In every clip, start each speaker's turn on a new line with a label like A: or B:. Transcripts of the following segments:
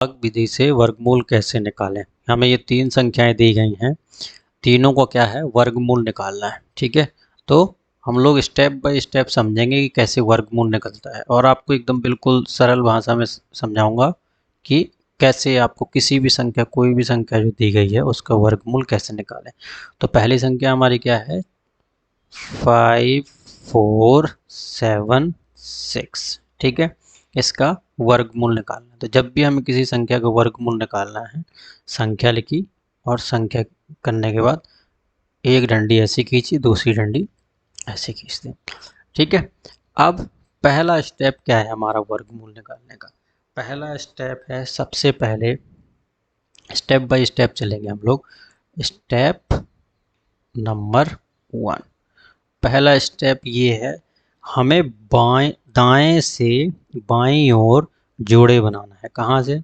A: भाग विधि से वर्गमूल कैसे निकालें। हमें ये तीन संख्याएं दी गई हैं, तीनों को क्या है वर्गमूल निकालना है। ठीक है, तो हम लोग स्टेप बाय स्टेप समझेंगे कि कैसे वर्गमूल निकलता है और आपको एकदम बिल्कुल सरल भाषा में समझाऊंगा कि कैसे आपको किसी भी संख्या, कोई भी संख्या जो दी गई है उसका वर्गमूल कैसे निकालें। तो पहली संख्या हमारी क्या है, 5476। ठीक है, इसका वर्गमूल निकालना है। तो जब भी हमें किसी संख्या का वर्गमूल निकालना है, संख्या लिखी और संख्या करने के बाद एक डंडी ऐसी खींची, दूसरी डंडी ऐसे खींच दें। ठीक है, अब पहला स्टेप क्या है हमारा वर्गमूल निकालने का। पहला स्टेप है, सबसे पहले स्टेप बाय स्टेप चलेंगे हम लोग। स्टेप नंबर 1, पहला स्टेप ये है, हमें दाएं से बाईं ओर जोड़े बनाना है। कहाँ से,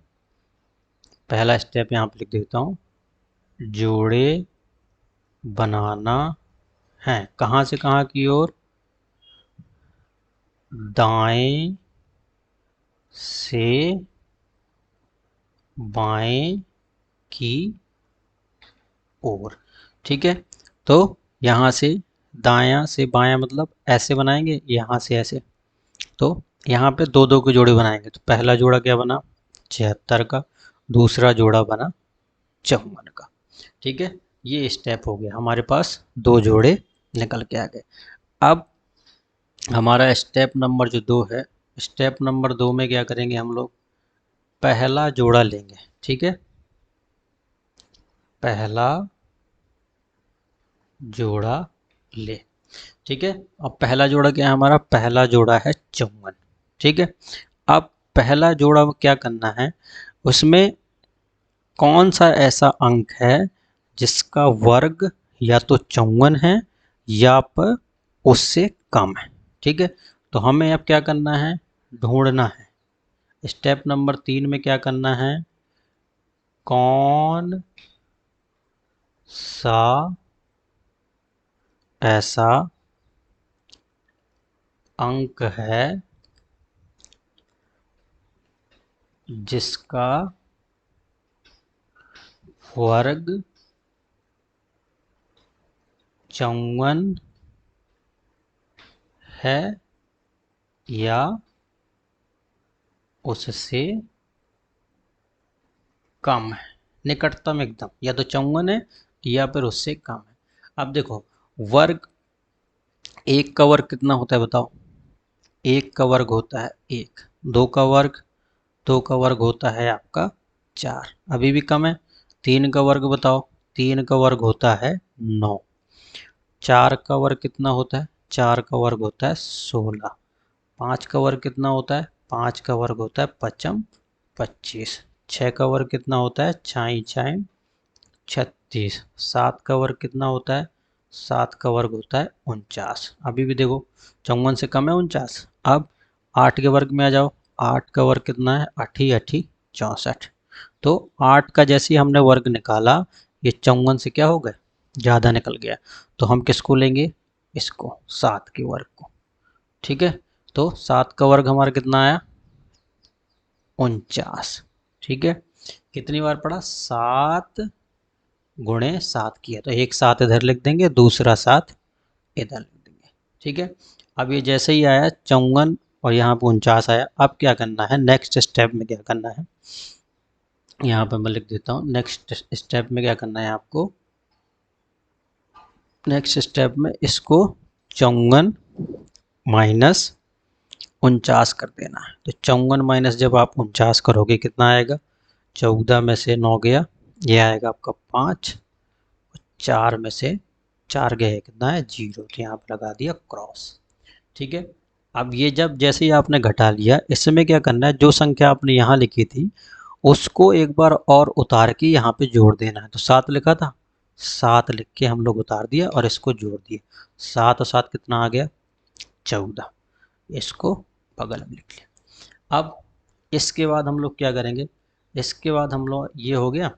A: पहला स्टेप यहाँ पे लिख देता हूँ, जोड़े बनाना है। कहाँ से कहाँ की ओर, दाएं से बाएं की ओर। ठीक है, तो यहाँ से दायां से बायां मतलब ऐसे बनाएंगे, यहाँ से ऐसे। तो यहाँ पे दो दो के जोड़े बनाएंगे। तो पहला जोड़ा क्या बना, 76 का, दूसरा जोड़ा बना 54 का। ठीक है, ये स्टेप हो गया, हमारे पास दो जोड़े निकल के आ गए। अब हमारा स्टेप नंबर जो 2 है, स्टेप नंबर 2 में क्या करेंगे हम लोग, पहला जोड़ा लेंगे। ठीक है, पहला जोड़ा ले। ठीक है, अब पहला जोड़ा क्या है हमारा, पहला जोड़ा है 54। ठीक है, अब पहला जोड़ा क्या करना है, उसमें कौन सा ऐसा अंक है जिसका वर्ग या तो 54 है या पर उससे कम है। ठीक है, तो हमें अब क्या करना है, ढूंढना है। स्टेप नंबर 3 में क्या करना है, कौन सा ऐसा अंक है जिसका वर्ग 54 है या उससे कम है। निकटतम एकदम, या तो 54 है या फिर उससे कम है। अब देखो, वर्ग, एक का वर्ग कितना होता है बताओ, एक का वर्ग होता है एक, दो का वर्ग, दो का वर्ग होता है आपका 4, अभी भी कम है। तीन का वर्ग बताओ, तीन का वर्ग होता है 9। चार का वर्ग कितना होता है, चार का वर्ग होता है 16। पाँच का वर्ग कितना होता है, पाँच का वर्ग होता है पचम 25। छः का वर्ग कितना होता है, छाई छाई 36। सात का वर्ग कितना होता है, सात का वर्ग होता है 49। अभी भी देखो 54 से कम है 49। अब आठ के वर्ग में आ जाओ, आठ का वर्ग कितना है, अठी अठी 64। तो आठ का जैसे ही हमने वर्ग निकाला, ये 54 से क्या हो गया, ज़्यादा निकल गया। तो हम किसको लेंगे, इसको, सात के वर्ग को। ठीक है, तो सात का वर्ग हमारा कितना आया, 49। ठीक है, कितनी बार पढ़ा, 7 गुणे 7 किया, तो एक 7 इधर लिख देंगे, दूसरा 7 इधर लिख देंगे। ठीक है, अब ये जैसे ही आया 54 और यहाँ पे 49 आया, अब क्या करना है, नेक्स्ट स्टेप में क्या करना है, यहाँ पे मैं लिख देता हूँ। नेक्स्ट स्टेप में क्या करना है आपको, नेक्स्ट स्टेप में इसको 54 माइनस 49 कर देना है। तो 54 माइनस जब आप 49 करोगे कितना आएगा, 14 में से 9 गया, ये आएगा आपका 5। चार में से 4 गए कितना है, 0, तो यहाँ पे लगा दिया क्रॉस। ठीक है, अब ये जब जैसे ही आपने घटा लिया, इसमें क्या करना है, जो संख्या आपने यहाँ लिखी थी उसको एक बार और उतार के यहाँ पे जोड़ देना है। तो 7 लिखा था, 7 लिख के हम लोग उतार दिया और इसको जोड़ दिए। 7 और 7 कितना आ गया, 14। इसको बगल में लिख लिया। अब इसके बाद हम लोग क्या करेंगे, इसके बाद हम लोग, ये हो गया,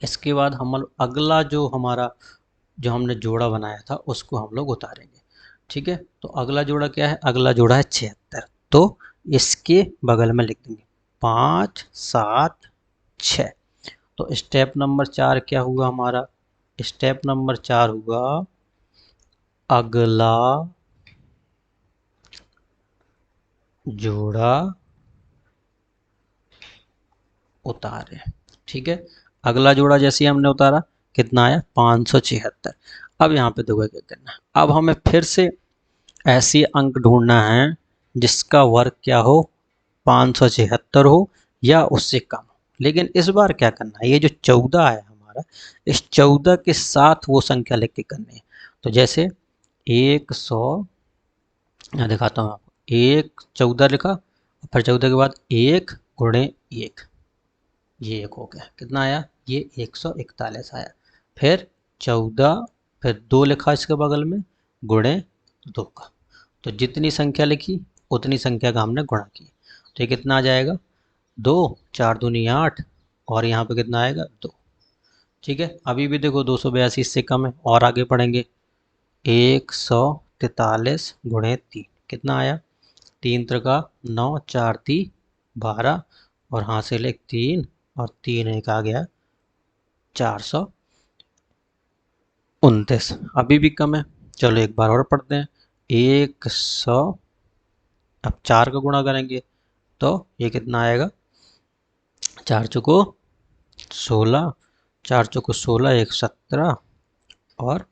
A: इसके बाद हम अगला जो हमारा, जो हमने जोड़ा बनाया था उसको हम लोग उतारेंगे। ठीक है, तो अगला जोड़ा क्या है, अगला जोड़ा है 76। तो इसके बगल में लिख देंगे 5 7 6। तो स्टेप नंबर 4 क्या हुआ हमारा? स्टेप नंबर 4 हुआ अगला जोड़ा उतारे। ठीक है, अगला जोड़ा जैसे ही हमने उतारा कितना आया? 576। अब यहाँ पे देखो क्या करना है, अब हमें फिर से ऐसी अंक ढूंढना है जिसका वर्ग क्या हो? 576 हो या उससे कम हो। लेकिन इस बार क्या करना है, ये जो 14 है हमारा, इस 14 के साथ वो संख्या लिख के करनी है। तो जैसे 100, यहाँ दिखाता हूँ आपको, 14 लिखा, फिर 14 के बाद 1 गुणे 1, ये 1 हो गया, कितना आया? ये 141 आया। फिर 14, फिर 2 लिखा इसके बगल में, गुणे 2 का। तो जितनी संख्या लिखी उतनी संख्या का हमने गुणा किया। तो ये कितना आ जाएगा? 2, 4 दूनी 8, और यहाँ पे कितना आएगा? 2। ठीक है, अभी भी देखो 282 इससे कम है, और आगे पढ़ेंगे। 143 गुणे 3 कितना आया? 3 त्रिका 9, 4 ती 12, और हासिल एक 3, और 3 एक आ गया 429। अभी भी कम है, चलो एक बार और पढ़ते हैं। 100, अब 4 का गुणा करेंगे तो ये कितना आएगा? 4 चौको 16, 4 चौको 16, 1 17, और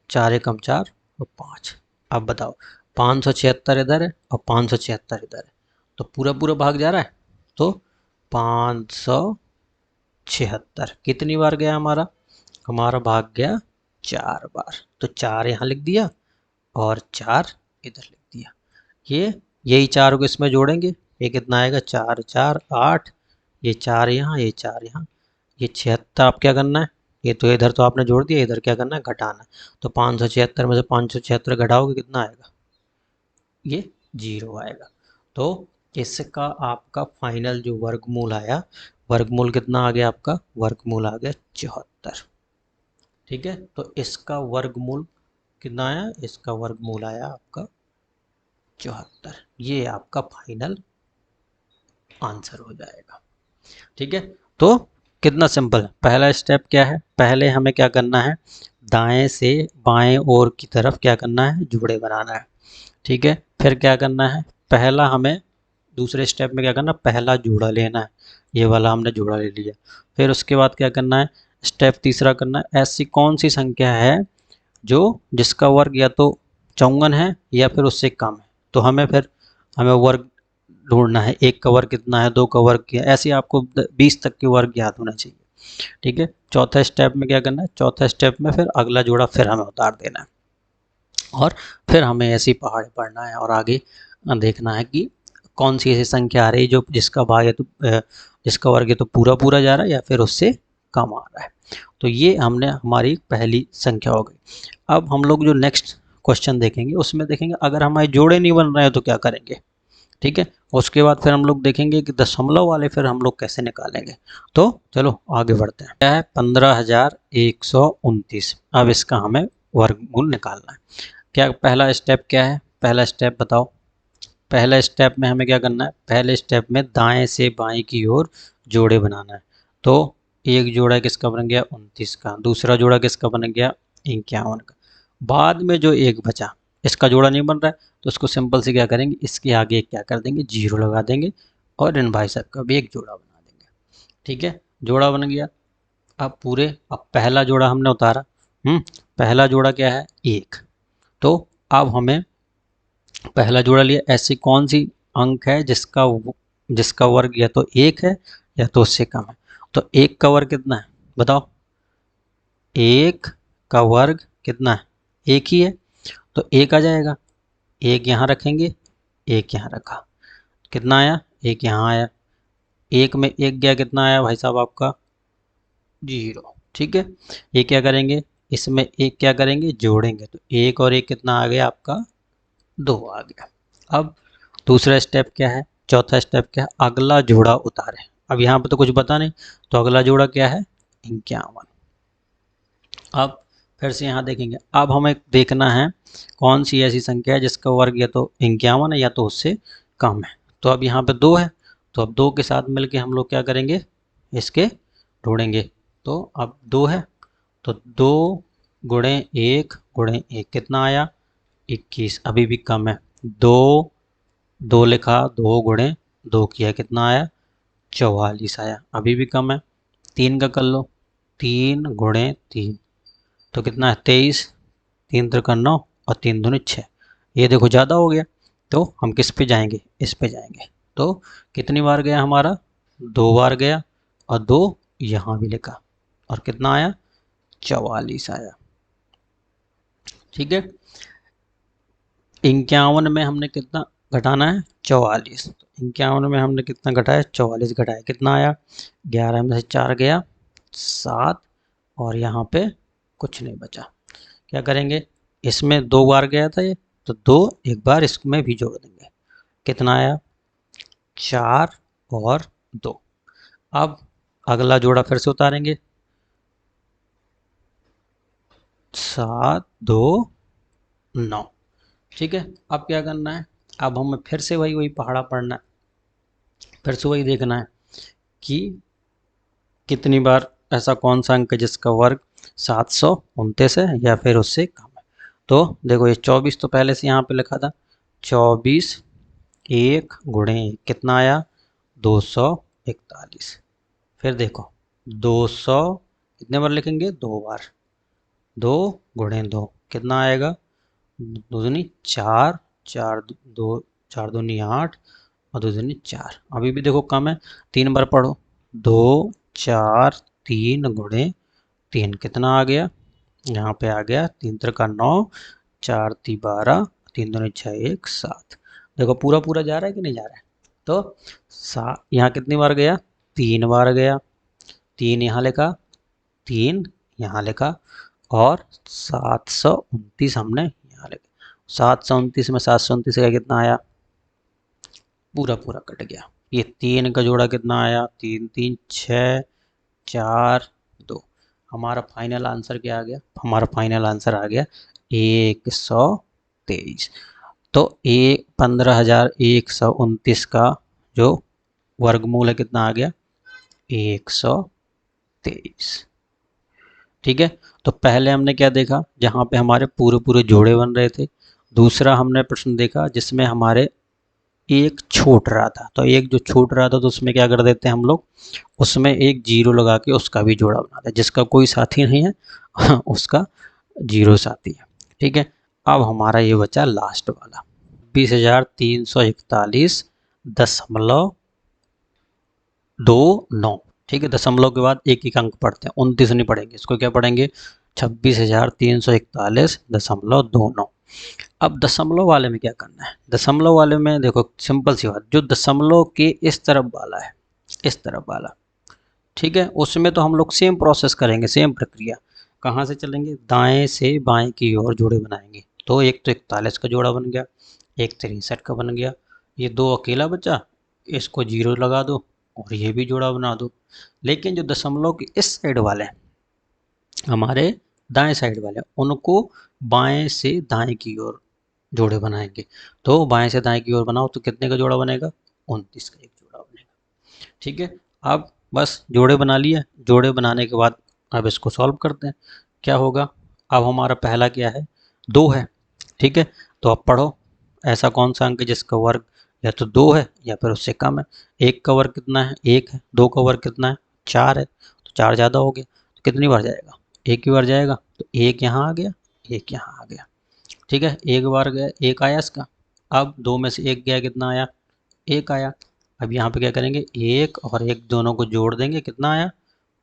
A: 4 एकम 4 और 5। अब बताओ, 576 इधर है और 576 इधर है, तो पूरा पूरा भाग जा रहा है। तो 576 कितनी बार गया हमारा? हमारा भाग गया 4 बार। तो 4 यहाँ लिख दिया और 4 इधर लिख दिया। यही 4 को इसमें जोड़ेंगे, ये कितना आएगा? 4 4 8, ये 4 यहाँ, ये 4 यहाँ, ये 76। आप क्या करना है, ये तो इधर तो आपने जोड़ दिया, इधर क्या करना है? घटाना है। तो 576 में से 576 घटाओगे कितना आएगा? ये 0 आएगा। तो इसका आपका फाइनल जो वर्गमूल आया, वर्गमूल कितना आ गया आपका? वर्गमूल आ गया 74। ठीक है, तो इसका वर्गमूल कितना आया? इसका वर्गमूल आया आपका 74। ये आपका फाइनल आंसर हो जाएगा। ठीक है, तो कितना सिंपल है। पहला स्टेप क्या है? पहले हमें क्या करना है? दाएं से बाएं ओर की तरफ क्या करना है? जोड़े बनाना है। ठीक है, फिर क्या करना है? पहला हमें दूसरे स्टेप में क्या करना? पहला जोड़ा लेना है, ये वाला हमने जोड़ा ले लिया। फिर उसके बाद क्या करना है? स्टेप तीसरा करना है, ऐसी कौन सी संख्या है जो जिसका वर्ग या तो 54 है या फिर उससे कम है। तो हमें वर्ग ढूंढना है, 1 का वर्ग कितना है, 2 का वर्ग क्या है, ऐसे आपको 20 तक के वर्ग याद होना चाहिए। ठीक है, चौथा स्टेप में क्या करना है? चौथा स्टेप में फिर अगला जोड़ा फिर हमें उतार देना है, और फिर हमें ऐसी पहाड़ पढ़ना है और आगे देखना है कि कौन सी ऐसी संख्या आ रही है जो जिसका भाग है तो जिसका वर्ग है तो पूरा पूरा जा रहा है या फिर उससे कम आ रहा है। तो ये हमने हमारी पहली संख्या हो गई। अब हम लोग जो नेक्स्ट क्वेश्चन देखेंगे उसमें देखेंगे अगर हमारे जोड़े नहीं बन रहे हैं तो क्या करेंगे। ठीक है, उसके बाद फिर हम लोग देखेंगे कि दशमलव वाले फिर हम लोग कैसे निकालेंगे। तो चलो आगे बढ़ते हैं। क्या है? 15,129। अब इसका हमें वर्गमूल निकालना है। क्या पहला स्टेप क्या है? पहला स्टेप बताओ। पहला स्टेप में हमें क्या करना है? पहले स्टेप में दाएं से बाएं की ओर जोड़े बनाना है। तो एक जोड़ा किसका बन गया? 29 का। दूसरा जोड़ा किसका बन गया? 51 का। बाद में जो एक बचा, इसका जोड़ा नहीं बन रहा है तो उसको सिंपल से क्या करेंगे? इसके आगे क्या कर देंगे? 0 लगा देंगे, और इन भाई साहब का भी एक जोड़ा बना देंगे। ठीक है, जोड़ा बन गया। अब पहला जोड़ा हमने उतारा। पहला जोड़ा क्या है? 1। तो अब हमें पहला जोड़ा लिया, ऐसी कौन सी अंक है जिसका वर्ग या तो 1 है या तो उससे कम है। तो 1 का वर्ग कितना है बताओ? 1 का वर्ग कितना है? 1 ही है, तो 1 आ जाएगा। 1 यहाँ रखेंगे, 1 यहाँ रखा, कितना आया? 1 यहाँ आया। 1 में 1 गया, कितना आया भाई साहब आपका? 0। ठीक है, ये क्या करेंगे? इसमें 1 क्या करेंगे? जोड़ेंगे, तो 1 और 1 कितना आ गया आपका? 2 आ गया। अब दूसरा स्टेप क्या है? चौथा स्टेप क्या है? अगला जोड़ा उतारें। अब यहाँ पे तो कुछ बता नहीं, तो अगला जोड़ा क्या है? 51। अब फिर से यहाँ देखेंगे, अब हमें देखना है कौन सी ऐसी संख्या है जिसका वर्ग या तो 51 है या तो उससे कम है। तो अब यहाँ पे 2 है, तो अब 2 के साथ मिलके हम लोग क्या करेंगे, इसके ढूंढेंगे। तो अब 2 है, तो 2 गुणे 1 गुणे 1 कितना आया, 21। अभी भी कम है, 2 2 लिखा, 2 गुणे 2 किया, कितना आया, 44 आया। अभी भी कम है, 3 का कर लो, 3 गुणे 3 तो कितना है, 23। 3 त्रिका 9 और 3 दूनी 6। ये देखो ज़्यादा हो गया, तो हम किस पे जाएंगे, इस पे जाएंगे। तो कितनी बार गया हमारा, 2 बार गया, और 2 यहाँ भी लिखा, और कितना आया, 44 आया। ठीक है, 51 में हमने कितना घटाना है, 44। तो 51 में हमने कितना घटाया, 44 घटाया, कितना आया, 11 में से 4 गया 7, और यहाँ पे कुछ नहीं बचा। क्या करेंगे, इसमें 2 बार गया था ये, तो 2 एक बार इसमें भी जोड़ देंगे, कितना आया, 4 और 2। अब अगला जोड़ा फिर से उतारेंगे, 7 2 9। ठीक है, अब क्या करना है, अब हमें फिर से वही वही पहाड़ा पढ़ना है, फिर से वही देखना है कि कितनी बार ऐसा कौन सा अंक है जिसका वर्ग 729 है या फिर उससे कम है। तो देखो ये 24 तो पहले से यहाँ पे लिखा था, 24 1 गुणे 1 कितना आया, 241। फिर देखो 200 कितने बार लिखेंगे, 2 बार, 2 गुणे 2 कितना आएगा, दो दूनी 4, 4 2 4 दूनी 8 और 2 दूनी 4। अभी भी देखो कम है, 3 बार पढ़ो, 2 4 3 गुणे 3 कितना आ गया, यहाँ पे आ गया 3 त्रिका 9, 4 ती 12, 3 दूनी 6 1 7। देखो पूरा पूरा जा रहा है कि नहीं जा रहा है। तो यहाँ कितनी बार गया, 3 बार गया, 3 यहाँ लिखा, 3 यहाँ लिखा, और 729 हमने यहाँ लिखा। 729 में 729 का कितना आया, पूरा पूरा कट गया। ये 3 का जोड़ा कितना आया, 3 3 6 4 2। हमारा फाइनल आंसर क्या आ गया, हमारा फाइनल आंसर आ गया 123। तो 15,129 का जो वर्गमूल है कितना आ गया, 123। ठीक है, तो पहले हमने क्या देखा, जहाँ पे हमारे पूरे पूरे जोड़े बन रहे थे। दूसरा हमने प्रश्न देखा जिसमें हमारे एक छूट रहा था, तो एक जो छूट रहा था तो उसमें क्या कर देते हैं हम लोग, उसमें एक जीरो लगा के उसका भी जोड़ा बनाते हैं, जिसका कोई साथी नहीं है उसका जीरो साथी है। ठीक है, अब हमारा ये बचा लास्ट वाला, 20,341.29। ठीक है, दशमलव के बाद एक एक अंक पढ़ते हैं, 29 नहीं पढ़ेंगे, इसको क्या पढ़ेंगे, 26,341.29। अब दशमलव वाले में क्या करना है, दशमलव वाले में देखो सिंपल सी बात, जो दशमलव के इस तरफ वाला है, इस तरफ वाला, ठीक है, उसमें तो हम लोग सेम प्रोसेस करेंगे, सेम प्रक्रिया। कहाँ से चलेंगे, दाएं से बाएं की ओर जोड़े बनाएंगे। तो एक तो 41 का जोड़ा बन गया, एक 63 का बन गया, ये 2 अकेला बचा, इसको जीरो लगा दो और ये भी जोड़ा बना दो। लेकिन जो दशमलव के इस साइड वाले हैं, हमारे दाएं साइड वाले, उनको बाएं से दाएं की ओर जोड़े बनाएंगे। तो बाएं से दाएं की ओर बनाओ तो कितने का जोड़ा बनेगा, 29 का एक जोड़ा बनेगा। ठीक है, अब बस जोड़े बना लिए, जोड़े बनाने के बाद अब इसको सॉल्व करते हैं, क्या होगा। अब हमारा पहला क्या है, 2 है। ठीक है, तो अब पढ़ो, ऐसा कौन सा अंक है जिसका वर्ग या तो 2 है या फिर उससे कम है। 1 का वर्ग कितना है, 1 है। 2 का वर्ग कितना है, 4 है। तो 4 ज़्यादा हो गया, तो कितनी बार जाएगा, एक ही बार जाएगा। तो एक यहाँ आ गया, एक यहाँ आ गया। ठीक है, एक बार गया, एक आया इसका। अब 2 में से एक गया, कितना आया, एक आया। अब यहाँ पे क्या करेंगे, एक और एक दोनों को जोड़ देंगे, कितना आया,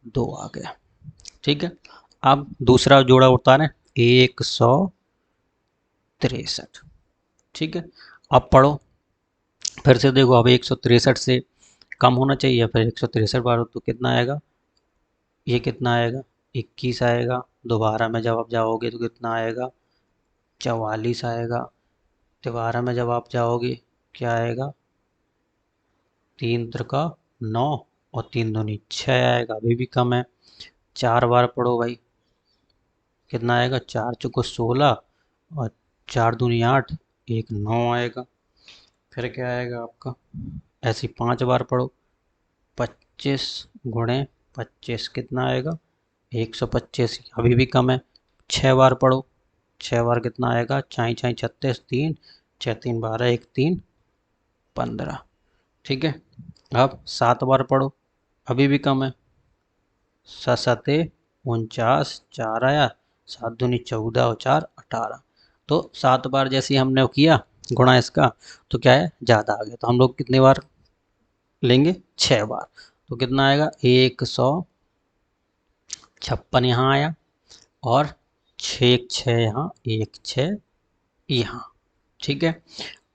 A: 2 आ गया। ठीक है, अब दूसरा जोड़ा उतारें, 163। ठीक है, अब पढ़ो, फिर से देखो, अब 163 से कम होना चाहिए या फिर 163 बार हो तो कितना आएगा, ये कितना आएगा, 21 आएगा। दोबारा में जब आप जाओगे तो कितना आएगा, 44 आएगा। दोबारा में जब आप जाओगे क्या आएगा, 3 त्रिका 9 और 3 दूनी 6 आएगा, अभी भी कम है। 4 बार पढ़ो भाई, कितना आएगा, 4 चौको 16 और 4 दूनी 8, एक 9 आएगा। फिर क्या आएगा आपका, ऐसी 5 बार पढ़ो। 25 गुणे 25 कितना आएगा? 125। अभी भी कम है। 6 बार पढ़ो। 6 बार कितना आएगा? 4 4 36, 3 6 3 12, 1 3 15। ठीक है। अब 7 बार पढ़ो। अभी भी कम है। 7 7 49, 4 आया, 7 दूनी 14 और 4 18। तो 7 बार जैसे ही हमने किया गुणा इसका, तो क्या है, ज़्यादा आ गया। तो हम लोग कितनी बार लेंगे? 6 बार। तो कितना आएगा? 156 यहाँ आया, और 6 6 यहाँ, 1 6 यहाँ। ठीक है।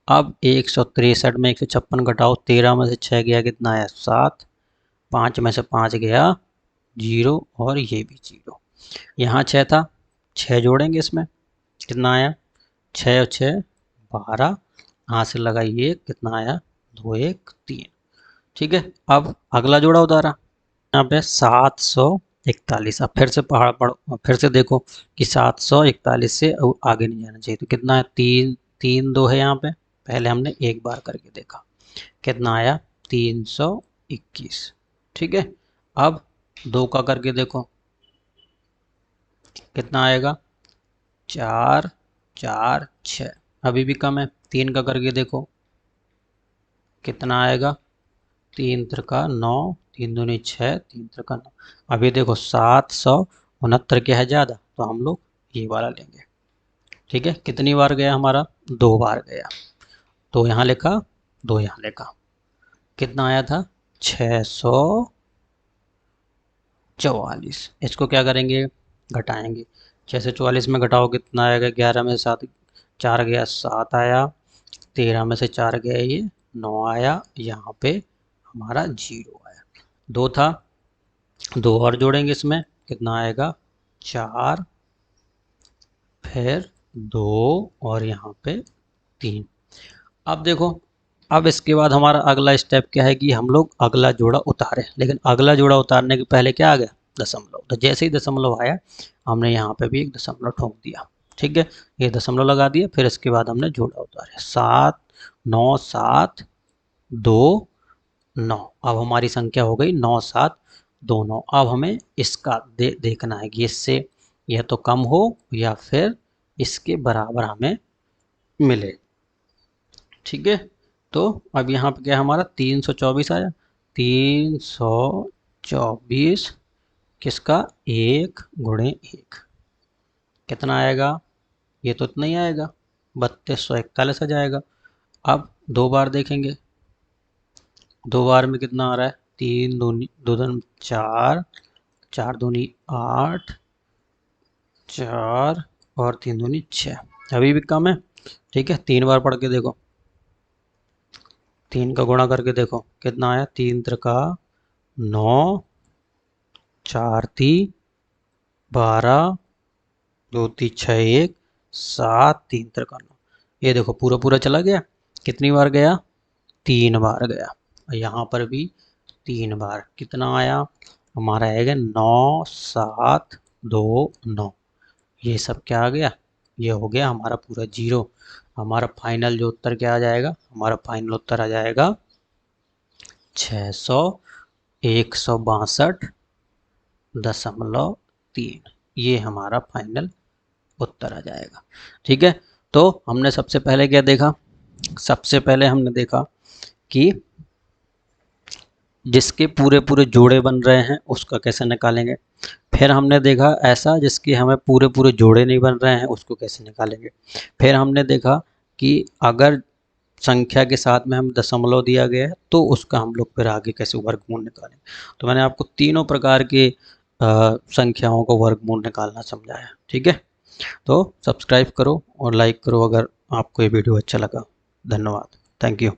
A: अब 163 में 156 घटाओ, 13 में से 6 गया, कितना आया? 7। 5 में से 5 गया 0, और ये भी 0। यहाँ 6 था, 6 जोड़ेंगे इसमें, कितना आया? 6 और 6 12। यहाँ से लगाइए, कितना आया? 2 1 3। ठीक है। अब अगला जोड़ा उतारा, यहाँ पे 741। अब फिर से पहाड़ पढ़ो, फिर से देखो कि 741 से आगे नहीं जाना चाहिए। तो कितना है? 3 3 2 है यहाँ पे। पहले हमने एक बार करके देखा, कितना आया? 321। ठीक है। अब 2 का करके देखो, कितना आएगा? 4 4 6। अभी भी कम है। 3 का करके देखो, कितना आएगा? 3 त्रिका 9, 3 दूनी 6, 3 त्रिका 9। अभी देखो 769 क्या है ज़्यादा, तो हम लोग ये वाला लेंगे। ठीक है। कितनी बार गया हमारा? 2 बार गया। 2 यहाँ लिखा, 2 यहाँ लिखा। कितना आया था? 644। इसको क्या करेंगे? घटाएंगे। 6 से 44 में घटाओ, कितना आएगा? 11 में से 7 4 गया, 7 आया। 13 में से 4 गया, ये 9 आया। यहाँ पे हमारा 0 आया। 2 था, 2 और जोड़ेंगे इसमें, कितना आएगा? 4, फिर 2, और यहाँ पे 3। अब देखो, अब इसके बाद हमारा अगला स्टेप क्या है कि हम लोग अगला जोड़ा उतारें। लेकिन अगला जोड़ा उतारने के पहले क्या आ गया? दशमलव। तो जैसे ही दशमलव आया, हमने यहाँ पे भी एक दशमलव ठोक दिया। ठीक है। ये दशमलव लगा दिया, फिर इसके बाद हमने जोड़ा उतारे। 7 9 7 2 9। अब हमारी संख्या हो गई 9 7 2 9। अब हमें इसका देखना है कि इससे यह तो कम हो या फिर इसके बराबर हमें मिले। ठीक है। तो अब यहाँ पे क्या हमारा 324 आया। 324 किसका? 1 गुणे 1। कितना आएगा? ये तो इतना ही आएगा, 3241 आ जाएगा। अब 2 बार देखेंगे, 2 बार में कितना आ रहा है? 3 दूनी 2 दूनी 4, 4 दूनी 8, 4 और 3 दूनी 6। अभी भी कम है। ठीक है। 3 बार पढ़ के देखो, 3 का गुणा करके देखो, कितना आया? 3 त्रिका 9, 4 ती 12, 2 ती 6 1 7, 3 त्रिका 9। ये देखो पूरा पूरा चला गया। कितनी बार गया? 3 बार गया। और यहाँ पर भी 3 बार। कितना आया हमारा? आएगा 9 7 2 9। ये सब क्या आ गया? ये हो गया हमारा पूरा 0। हमारा फाइनल जो उत्तर क्या आ जाएगा? हमारा फाइनल उत्तर आ जाएगा 600 162.3। ये हमारा फाइनल उत्तर आ जाएगा। ठीक है। तो हमने सबसे पहले क्या देखा? सबसे पहले हमने देखा कि जिसके पूरे पूरे जोड़े बन रहे हैं उसका कैसे निकालेंगे। फिर हमने देखा ऐसा जिसके हमें पूरे पूरे जोड़े नहीं बन रहे हैं, उसको कैसे निकालेंगे। फिर हमने देखा कि अगर संख्या के साथ में हम दशमलव दिया गया है तो उसका हम लोग फिर आगे कैसे वर्गमूल निकालेंगे। तो मैंने आपको तीनों प्रकार के संख्याओं को वर्गमूल निकालना समझाया। ठीक है। तो सब्सक्राइब करो और लाइक करो अगर आपको ये वीडियो अच्छा लगा। धन्यवाद। Thank you.